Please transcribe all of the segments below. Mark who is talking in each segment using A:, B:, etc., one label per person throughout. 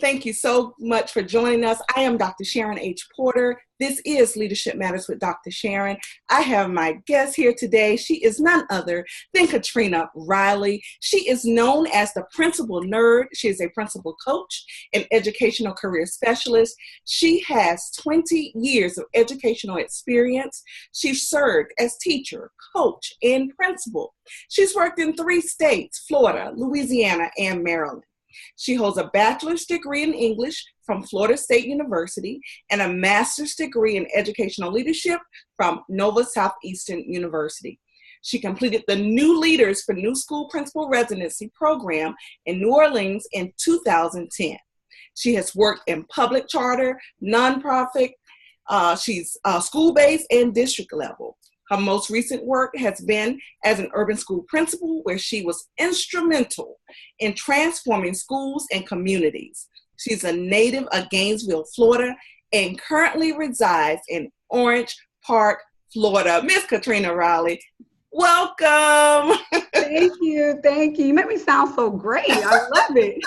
A: Thank you so much for joining us. I am Dr. Sharon H. Porter. This is Leadership Matters with Dr. Sharon. I have my guest here today. She is none other than Katrina Riley. She is known as the Principal Nerd. She is a principal coach and educational career specialist. She has 20 years of educational experience. She served as teacher, coach, and principal. She's worked in 3 states, Florida, Louisiana, and Maryland. She holds a bachelor's degree in English from Florida State University and a master's degree in educational leadership from Nova Southeastern University. She completed the New Leaders for New School Principal Residency program in New Orleans in 2010. She has worked in public charter, nonprofit, she's school-based and district level. Her most recent work has been as an urban school principal, where she was instrumental in transforming schools and communities. She's a native of Gainesville, Florida, and currently resides in Orange Park, Florida. Miss Katrina Riley, welcome.
B: Thank you. Thank you. You make me sound so great. I love it.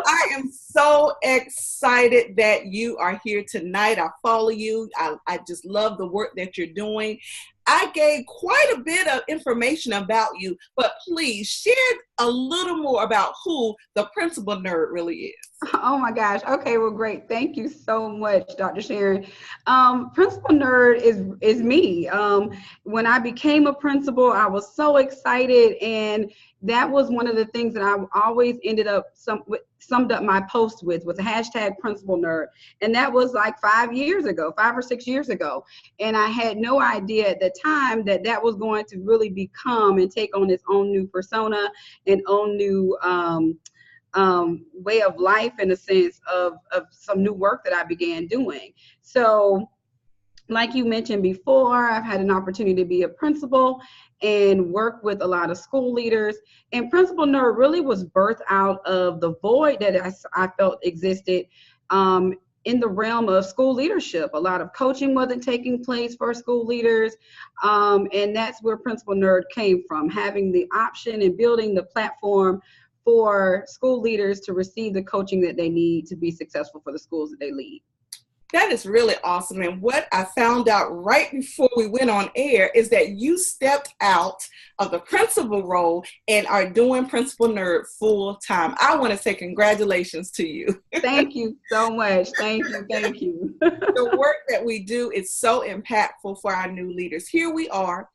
A: I am so excited that you are here tonight. I follow you. I just love the work that you're doing. I gave quite a bit of information about you, but please share a little more about who the Principal Nerd really is.
B: Oh my gosh. Okay, well, great. Thank you so much, Dr. Sharon. Principal Nerd is me. When I became a principal, I was so excited, and that was one of the things that I always ended up summed up my post with was a hashtag Principal Nerd. And that was like 5 or 6 years ago. And I had no idea at the time that that was going to really become and take on its own new persona and own new way of life, in a sense of some new work that I began doing. So like you mentioned before, I've had an opportunity to be a principal and work with a lot of school leaders. And Principal Nerd really was birthed out of the void that I felt existed in the realm of school leadership. A lot of coaching wasn't taking place for school leaders. And that's where Principal Nerd came from, having the option and building the platform for school leaders to receive the coaching that they need to be successful for the schools that they lead.
A: That is really awesome. And what I found out right before we went on air is that you stepped out of the principal role and are doing Principal Nerd full time. I want to say congratulations to you.
B: Thank you so much. Thank you. Thank you.
A: The work that we do is so impactful for our new leaders. Here we are.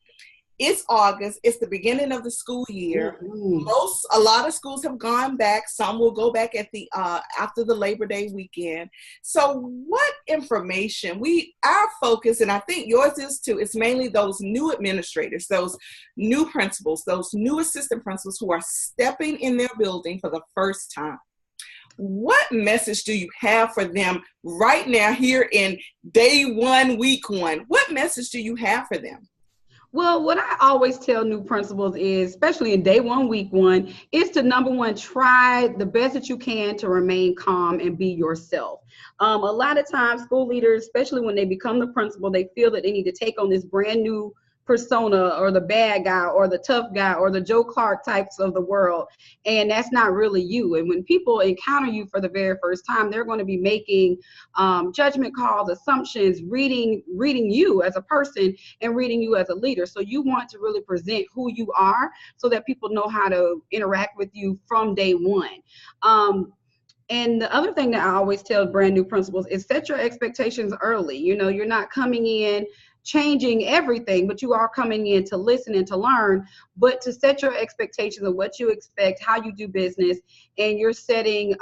A: It's August. It's the beginning of the school year.
B: Mm-hmm.
A: A lot of schools have gone back. Some will go back at the after the Labor Day weekend. So what information our focus, and I think yours is too, is mainly those new administrators, those new principals, those new assistant principals who are stepping in their building for the first time. What message do you have for them right now here in day 1, week 1? What message do you have for them?
B: Well, what I always tell new principals is, especially in day 1, week 1, is to number one, try the best that you can to remain calm and be yourself. A lot of times school leaders, especially when they become the principal, they feel that they need to take on this brand new persona, or the bad guy or the tough guy or the Joe Clark types of the world. And that's not really you. And when people encounter you for the very first time, they're going to be making judgment calls, assumptions, reading you as a person and reading you as a leader. So you want to really present who you are so that people know how to interact with you from day 1. And the other thing that I always tell brand new principals is set your expectations early. You know, you're not coming in changing everything, but you are coming in to listen and to learn, but to set your expectations of what you expect, how you do business, and you're setting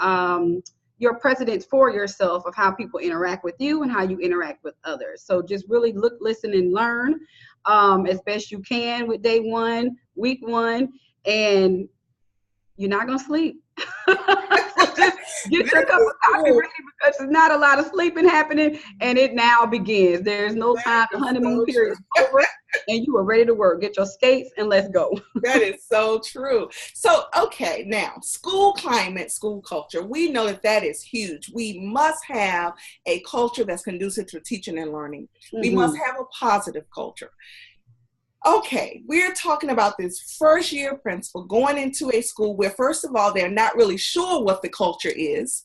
B: your precedents for yourself of how people interact with you and how you interact with others. So just really look, listen, and learn as best you can with day 1, week 1, and you're not going to sleep. Get your cup of coffee ready, because there's not a lot of sleeping happening, and it now begins. There's no time. The honeymoon period is over, and you are ready to work. Get your skates and let's go.
A: That is so true. So, okay, now, school climate, school culture, we know that is huge. We must have a culture that's conducive to teaching and learning. We must have a positive culture. Okay, we're talking about this first year principal going into a school where, first of all, they're not really sure what the culture is.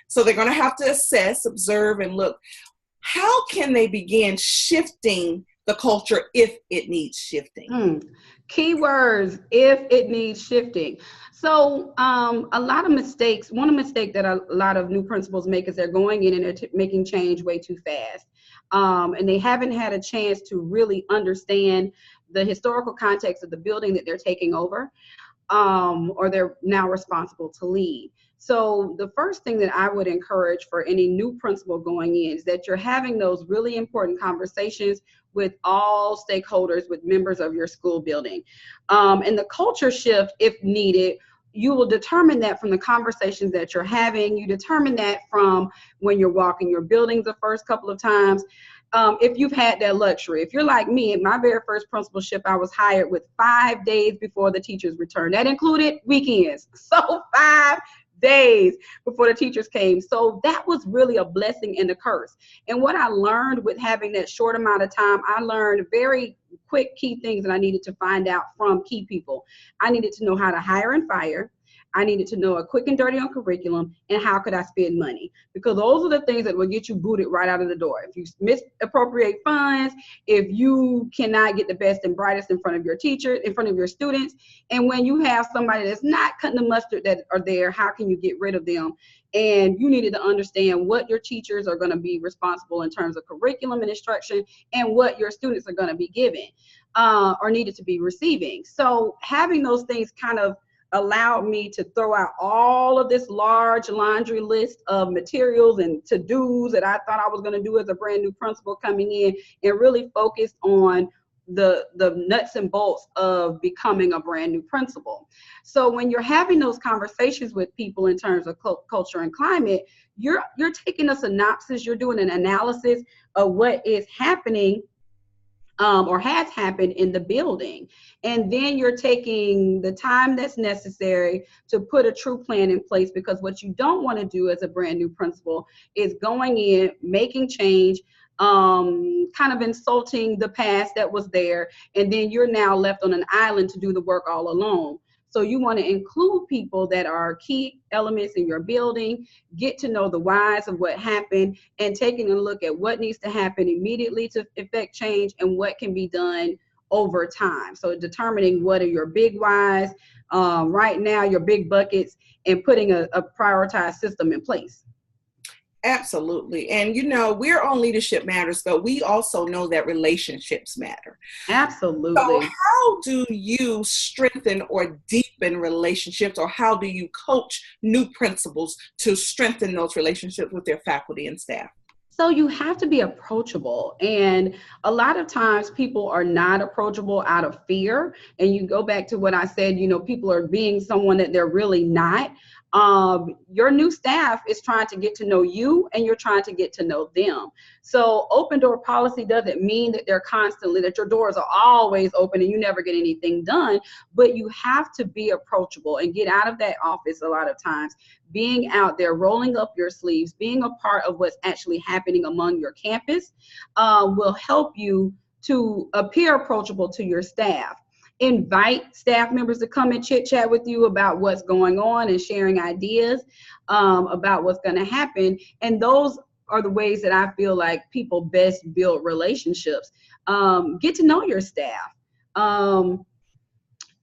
A: So they're going to have to assess, observe, and look. How can they begin shifting the culture if it needs shifting?
B: Keywords, if it needs shifting. So a lot of mistakes, one mistake that a lot of new principals make is they're going in and they're making change way too fast. And they haven't had a chance to really understand the historical context of the building that they're taking over, or they're now responsible to lead. So the first thing that I would encourage for any new principal going in is that you're having those really important conversations with all stakeholders, with members of your school building. And the culture shift, if needed, you will determine that from the conversations that you're having. You determine that from when you're walking your buildings the first couple of times. If you've had that luxury. If you're like me, in my very first principalship, I was hired with 5 days before the teachers returned. That included weekends. So 5 days before the teachers came. So that was really a blessing and a curse. And what I learned with having that short amount of time, I learned very quick key things that I needed to find out from key people. I needed to know how to hire and fire. I needed to know a quick and dirty on curriculum, and how could I spend money? Because those are the things that will get you booted right out of the door. If you misappropriate funds, if you cannot get the best and brightest in front of your teacher, in front of your students, and when you have somebody that's not cutting the mustard that are there, how can you get rid of them? And you needed to understand what your teachers are going to be responsible in terms of curriculum and instruction, and what your students are going to be given or needed to be receiving. So having those things kind of allowed me to throw out all of this large laundry list of materials and to-dos that I thought I was going to do as a brand new principal coming in, and really focused on the nuts and bolts of becoming a brand new principal. So when you're having those conversations with people in terms of culture and climate, you're taking a synopsis, you're doing an analysis of what is happening or has happened in the building. And then you're taking the time that's necessary to put a true plan in place, because what you don't want to do as a brand new principal is going in, making change, kind of insulting the past that was there, and then you're now left on an island to do the work all alone. So you want to include people that are key elements in your building, get to know the whys of what happened, and taking a look at what needs to happen immediately to effect change and what can be done over time. So determining what are your big whys right now, your big buckets, and putting a prioritized system in place.
A: Absolutely. And we're on Leadership Matters, but we also know that relationships matter.
B: Absolutely.
A: So how do you strengthen or deepen relationships, or how do you coach new principals to strengthen those relationships with their faculty and staff?
B: So you have to be approachable. And a lot of times people are not approachable out of fear. And you go back to what I said, people are being someone that they're really not. Your new staff is trying to get to know you, and you're trying to get to know them. So open door policy doesn't mean that that your doors are always open and you never get anything done, but you have to be approachable and get out of that office a lot of times. Being out there, rolling up your sleeves, being a part of what's actually happening among your campus will help you to appear approachable to your staff. Invite staff members to come and chit chat with you about what's going on and sharing ideas about what's going to happen. And those are the ways that I feel like people best build relationships. Get to know your staff.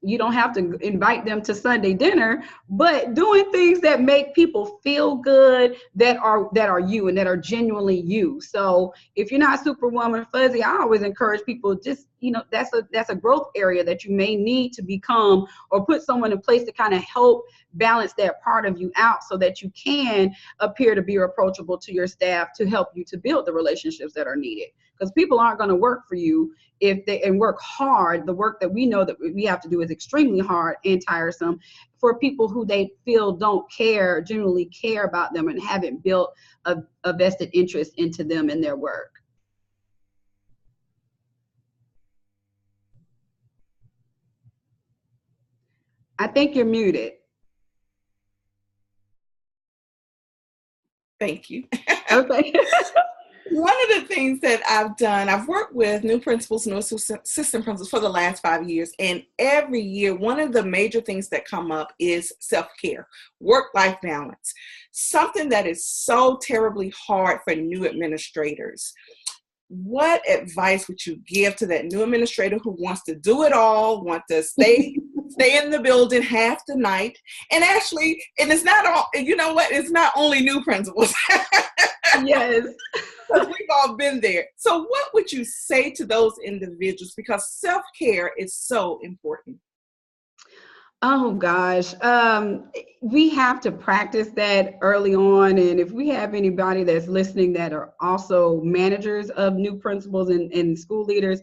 B: You don't have to invite them to Sunday dinner, but doing things that make people feel good, that are you and that are genuinely you. So if you're not Superwoman fuzzy, I always encourage people, just, that's a growth area that you may need to become, or put someone in place to kind of help balance that part of you out, so that you can appear to be approachable to your staff to help you to build the relationships that are needed. Because people aren't going to work for you and work hard. The work that we know that we have to do is extremely hard and tiresome for people who they feel genuinely care about them, and haven't built a vested interest into them and their work. I think you're muted.
A: Thank you.
B: Okay.
A: One of the things that I've done, I've worked with new principals, new assistant principals for the last 5 years. And every year, one of the major things that come up is self-care, work-life balance, something that is so terribly hard for new administrators. What advice would you give to that new administrator who wants to do it all, want to stay in the building half the night? And actually, and it's not all, you know what, it's not only new principals.
B: Yes.
A: Because we've all been there. So what would you say to those individuals? Because self-care is so important.
B: Oh gosh, we have to practice that early on. And if we have anybody that's listening that are also managers of new principals and school leaders,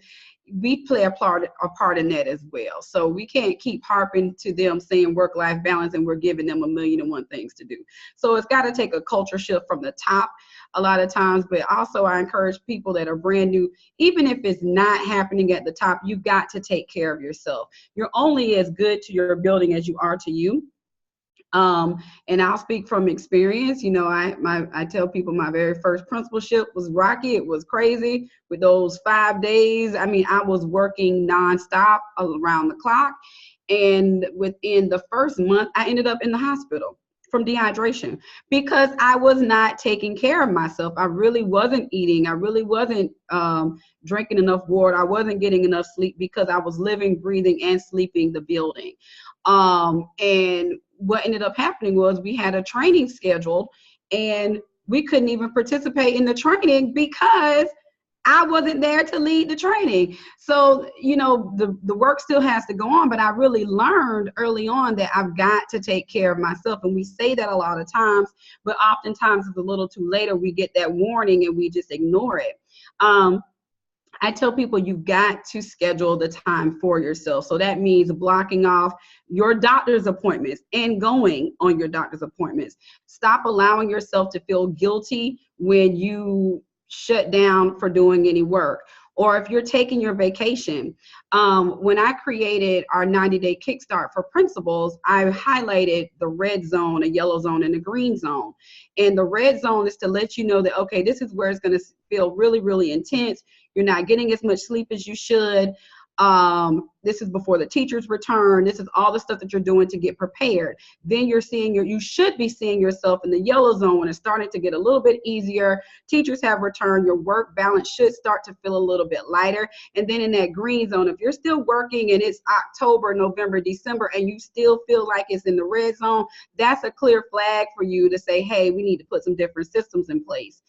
B: we play a part in that as well. So we can't keep harping to them saying work-life balance and we're giving them 1,000,001 things to do. So it's got to take a culture shift from the top a lot of times. But also I encourage people that are brand new, even if it's not happening at the top, you got to take care of yourself. You're only as good to your building as you are to you. And I'll speak from experience. You know, I tell people my very first principalship was rocky. It was crazy with those 5 days. I mean, I was working nonstop around the clock. And within the first month, I ended up in the hospital from dehydration because I was not taking care of myself. I really wasn't eating. I really wasn't drinking enough water. I wasn't getting enough sleep because I was living, breathing, and sleeping the building. And what ended up happening was we had a training scheduled and we couldn't even participate in the training because I wasn't there to lead the training. So, you know, the work still has to go on, but I really learned early on that I've got to take care of myself. And we say that a lot of times, but oftentimes it's a little too late or we get that warning and we just ignore it. I tell people you've got to schedule the time for yourself. So that means blocking off your doctor's appointments and going on your doctor's appointments. Stop allowing yourself to feel guilty when you shut down for doing any work. Or if you're taking your vacation. When I created our 90-day kickstart for principals, I highlighted the red zone, a yellow zone, and a green zone. And the red zone is to let you know that, okay, this is where it's going to feel really, really intense. You're not getting as much sleep as you should. This is before the teachers return. This is all the stuff that you're doing to get prepared. Then you should be seeing yourself in the yellow zone when it's starting to get a little bit easier. Teachers have returned. Your work balance should start to feel a little bit lighter. And then in that green zone, if you're still working and it's October, November, December, and you still feel like it's in the red zone, that's a clear flag for you to say, hey, we need to put some different systems in place.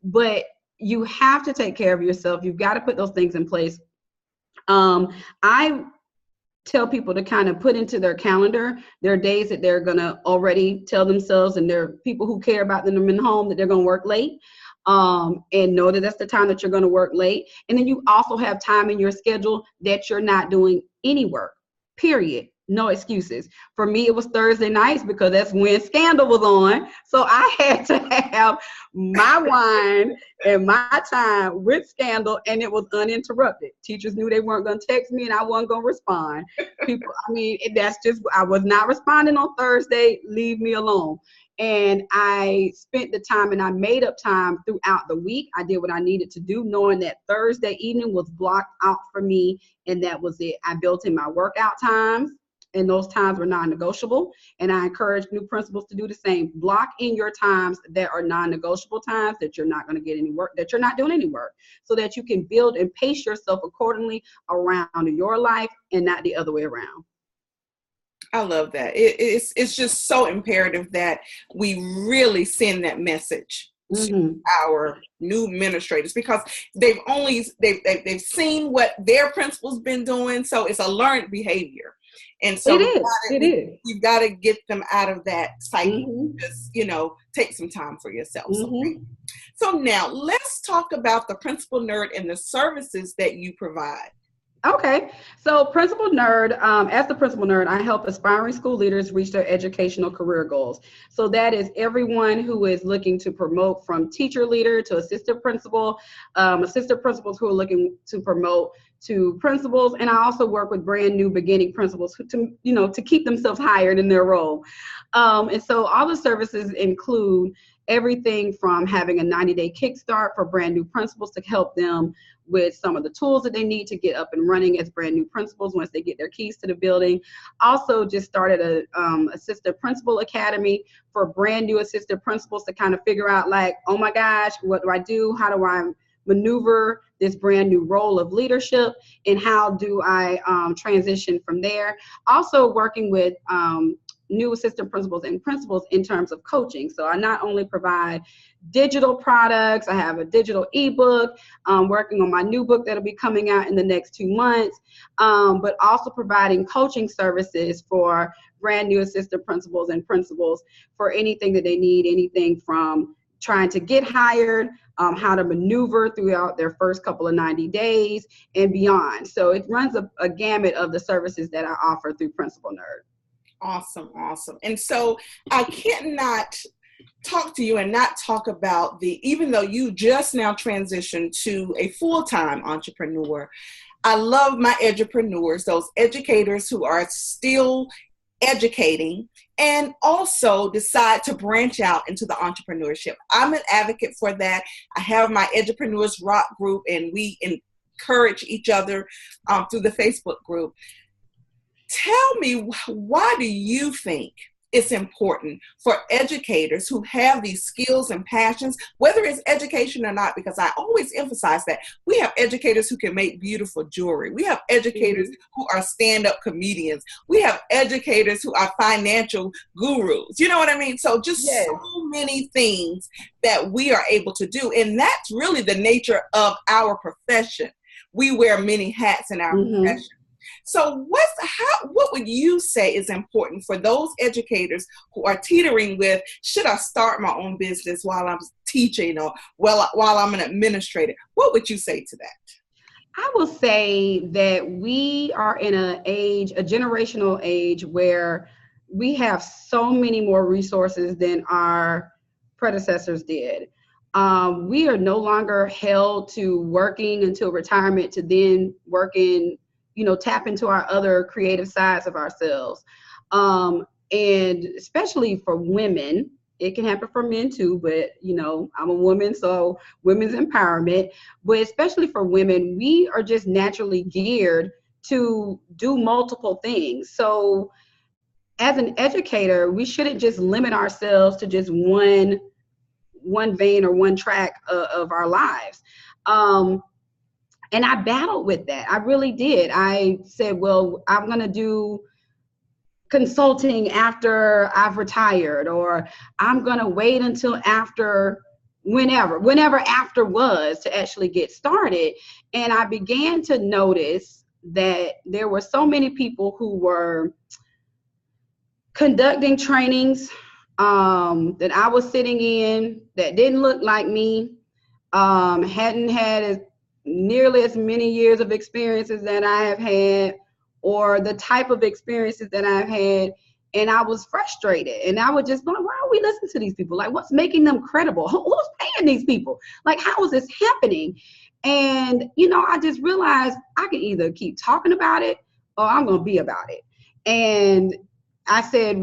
B: But you have to take care of yourself. You've got to put those things in place. I tell people to kind of put into their calendar their days that they're going to already tell themselves and their people who care about them in the home that they're going to work late, and know that that's the time that you're going to work late. And then you also have time in your schedule that you're not doing any work, period. No excuses. For me, it was Thursday nights because that's when Scandal was on. So I had to have my wine and my time with Scandal, and it was uninterrupted. Teachers knew they weren't going to text me and I wasn't going to respond. That's just, I was not responding on Thursday. Leave me alone. And I spent the time and I made up time throughout the week. I did what I needed to do, knowing that Thursday evening was blocked out for me, and that was it. I built in my workout times, and those times were non-negotiable. And I encourage new principals to do the same. Block in your times that are non-negotiable times that you're not going to get any work, that you're not doing any work, so that you can build and pace yourself accordingly around your life and not the other way around.
A: I love that. It's just so imperative that we really send that message to our new administrators, because they've seen what their principal's been doing. So it's a learned behavior. And so you've got to get them out of that cycle. Just, take some time for yourself. So now let's talk about the Principalnerd and the services that you provide.
B: Okay, so Principalnerd, as the Principalnerd, I help aspiring school leaders reach their educational career goals. So that is everyone who is looking to promote from teacher leader to assistant principal, assistant principals who are looking to promote to principals, and I also work with brand new beginning principals to keep themselves hired in their role. And so all the services include everything from having a 90-day kickstart for brand new principals to help them with some of the tools that they need to get up and running as brand new principals once they get their keys to the building. Also just started a assistant principal academy for brand new assistant principals to kind of figure out, like, oh my gosh, what do I do? How do I maneuver this brand new role of leadership, and how do I transition from there? Also working with new assistant principals and principals in terms of coaching. So I not only provide digital products, I have a digital ebook, working on my new book that'll be coming out in the next 2 months, but also providing coaching services for brand new assistant principals and principals for anything that they need, anything from trying to get hired, how to maneuver throughout their first couple of 90 days and beyond. So it runs a gamut of the services that I offer through Principalnerd.
A: Awesome, awesome. And so I cannot talk to you and not talk about even though you just now transitioned to a full-time entrepreneur, I love my edupreneurs, those educators who are still educating and also decide to branch out into the entrepreneurship. I'm an advocate for that. I have my Edupreneurs Rock group, and we encourage each other through the Facebook group. Tell me, why do you think it's important for educators who have these skills and passions, whether it's education or not? Because I always emphasize that we have educators who can make beautiful jewelry. We have educators who are stand-up comedians. We have educators who are financial gurus. You know what I mean? So just so many things that we are able to do. And that's really the nature of our profession. We wear many hats in our profession. So what would you say is important for those educators who are teetering with, should I start my own business while I'm teaching or while I'm an administrator? What would you say to that?
B: I will say that we are in a generational age where we have so many more resources than our predecessors did. We are no longer held to working until retirement to then working, tap into our other creative sides of ourselves. And especially for women, it can happen for men too, but I'm a woman, so women's empowerment, but especially for women, we are just naturally geared to do multiple things. So as an educator, we shouldn't just limit ourselves to just one vein or one track of our lives. And I battled with that. I really did. I said, well, I'm going to do consulting after I've retired, or I'm going to wait until after whenever after was to actually get started. And I began to notice that there were so many people who were conducting trainings that I was sitting in that didn't look like me, hadn't had nearly as many years of experiences that I have had, or the type of experiences that I've had. And I was frustrated, and I would just be like, why are we listening to these people? Like, what's making them credible? Who's paying these people? Like, how is this happening? And, I just realized I can either keep talking about it or I'm going to be about it. And I said,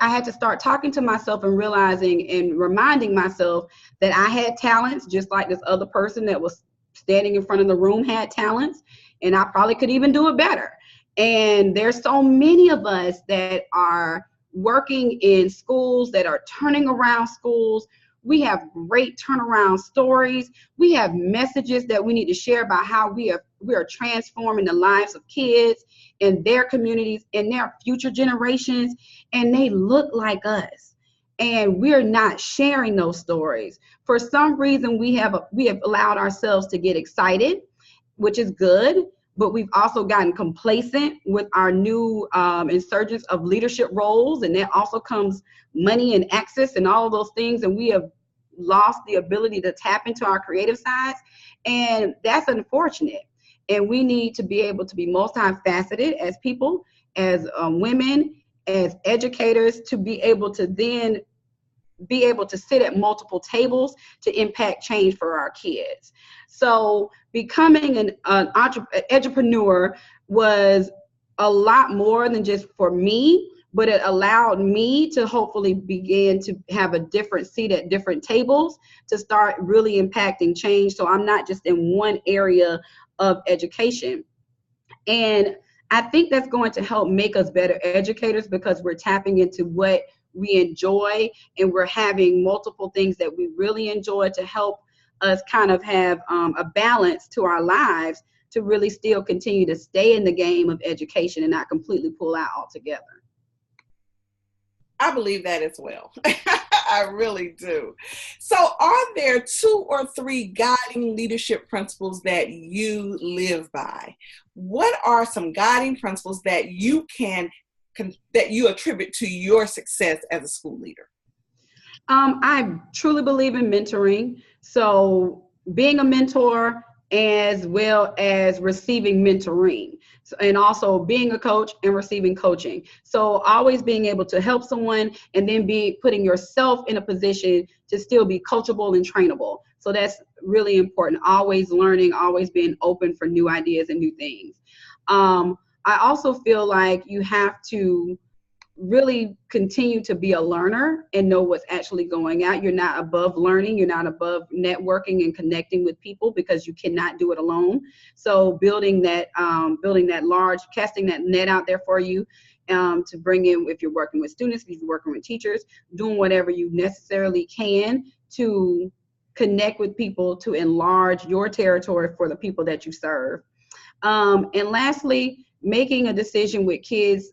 B: I had to start talking to myself and realizing and reminding myself that I had talents just like this other person that was standing in front of the room had talents, and I probably could even do it better. And there's so many of us that are working in schools, that are turning around schools. We have great turnaround stories. We have messages that we need to share about how we are transforming the lives of kids and their communities and their future generations, and they look like us. And we're not sharing those stories. For some reason, we have allowed ourselves to get excited, which is good, but we've also gotten complacent with our new insurgence of leadership roles, and that also comes money and access and all of those things, and we have lost the ability to tap into our creative sides, and that's unfortunate. And we need to be able to be multifaceted as people, as women, as educators, to be able to then be able to sit at multiple tables to impact change for our kids. So becoming an entrepreneur was a lot more than just for me, but it allowed me to hopefully begin to have a different seat at different tables to start really impacting change. So I'm not just in one area of education. And I think that's going to help make us better educators because we're tapping into what we enjoy, and we're having multiple things that we really enjoy to help us kind of have a balance to our lives to really still continue to stay in the game of education and not completely pull out altogether.
A: I believe that as well. I really do. So are there 2 or 3 guiding leadership principles that you live by? What are some guiding principles that you attribute to your success as a school leader?
B: I truly believe in mentoring. So being a mentor as well as receiving mentoring, and also being a coach and receiving coaching. So always being able to help someone and then putting yourself in a position to still be coachable and trainable. So that's really important. Always learning, always being open for new ideas and new things. I also feel like you have to really continue to be a learner and know what's actually going out. You're not above learning. You're not above networking and connecting with people because you cannot do it alone. So building that large, casting that net out there for you to bring in, if you're working with students, if you're working with teachers, doing whatever you necessarily can to connect with people to enlarge your territory for the people that you serve. And lastly, making a decision with kids'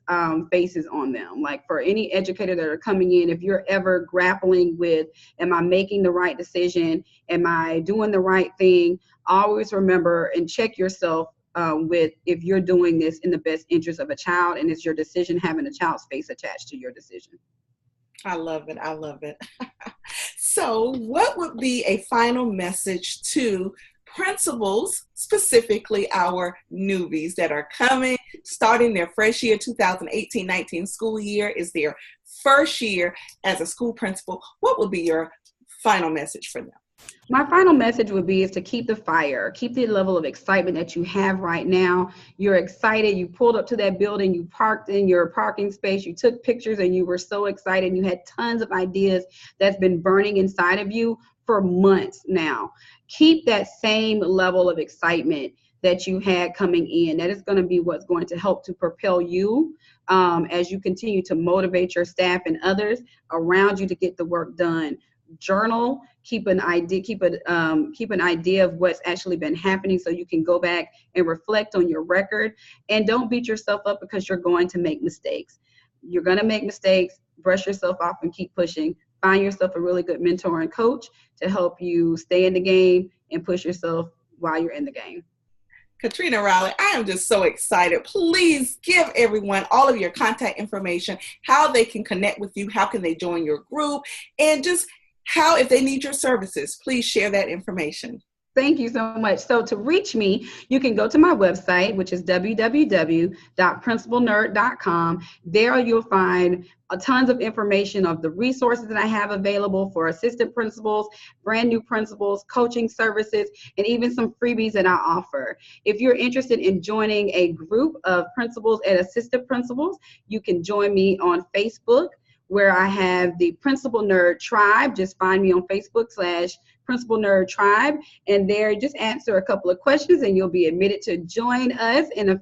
B: faces on them. Like for any educator that are coming in, if you're ever grappling with, am I making the right decision? Am I doing the right thing? Always remember and check yourself with if you're doing this in the best interest of a child, and is your decision having a child's face attached to your decision.
A: I love it. I love it. So what would be a final message to principals, specifically our newbies that are starting their fresh year, 2018-19 school year is their first year as a school principal? What would be your final message for them?
B: My final message would be is to keep the fire, keep the level of excitement that you have right now. You're excited. You pulled up to that building, you parked in your parking space, you took pictures, and you were so excited. You had tons of ideas that's been burning inside of you for months now. Keep that same level of excitement that you had coming in. That is going to be what's going to help to propel you as you continue to motivate your staff and others around you to get the work done. Journal, keep an idea of what's actually been happening so you can go back and reflect on your record, and don't beat yourself up because you're going to make mistakes. You're going to make mistakes, brush yourself off and keep pushing. Find yourself a really good mentor and coach to help you stay in the game and push yourself while you're in the game.
A: Katrina Riley, I am just so excited. Please give everyone all of your contact information, how they can connect with you, how can they join your group, and just how, if they need your services, please share that information.
B: Thank you so much. So to reach me, you can go to my website, which is www.principalnerd.com. There you'll find tons of information of the resources that I have available for assistant principals, brand new principals, coaching services, and even some freebies that I offer. If you're interested in joining a group of principals and assistant principals, you can join me on Facebook, where I have the Principalnerd Tribe. Just find me on Facebook /Principalnerd Tribe, and there just answer a couple of questions and you'll be admitted to join us. And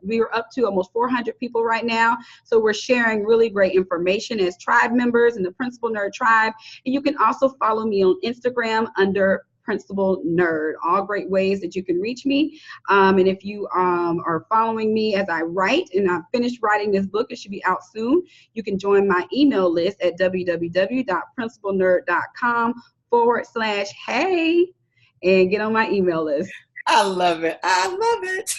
B: we are up to almost 400 people right now. So we're sharing really great information as tribe members in the Principalnerd Tribe. And you can also follow me on Instagram under Principalnerd. All great ways that you can reach me. And if you are following me as I write, and I've finished writing this book, it should be out soon, you can join my email list at www.principalnerd.com/hey and get on my email list.
A: I love it. I love it.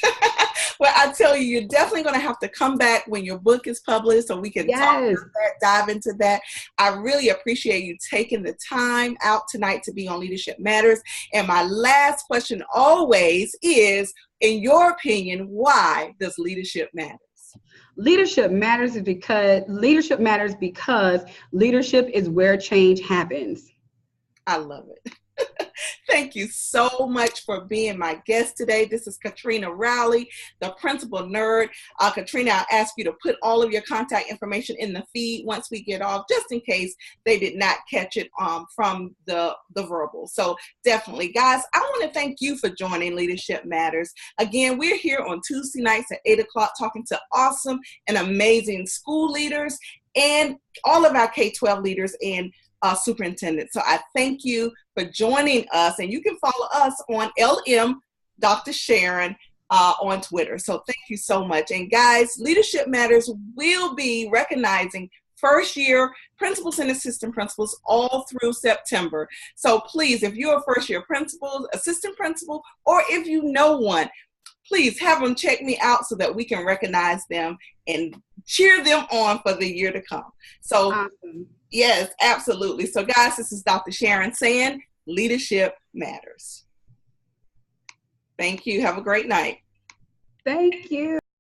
A: Well, I tell you, you're definitely going to have to come back when your book is published so we can talk about that, dive into that. I really appreciate you taking the time out tonight to be on Leadership Matters. And my last question always is, in your opinion, why does leadership matter?
B: Leadership matters because leadership is where change happens.
A: I love it. Thank you so much for being my guest today. This is Katrina Rowley, the Principal Nerd. Katrina, I'll ask you to put all of your contact information in the feed once we get off, just in case they did not catch it from the verbal. So definitely, guys, I want to thank you for joining Leadership Matters. Again, we're here on Tuesday nights at 8 o'clock talking to awesome and amazing school leaders and all of our K-12 leaders and superintendent. So I thank you for joining us, and you can follow us on LM Dr. Sharon on Twitter. So thank you so much. And guys, Leadership Matters will be recognizing first year principals and assistant principals all through September. So please, if you're a first year principal, assistant principal, or if you know one, please have them check me out so that we can recognize them and cheer them on for the year to come. So awesome. Yes, absolutely. So guys, this is Dr. Sharon saying Leadership Matters. Thank you. Have a great night.
B: Thank you.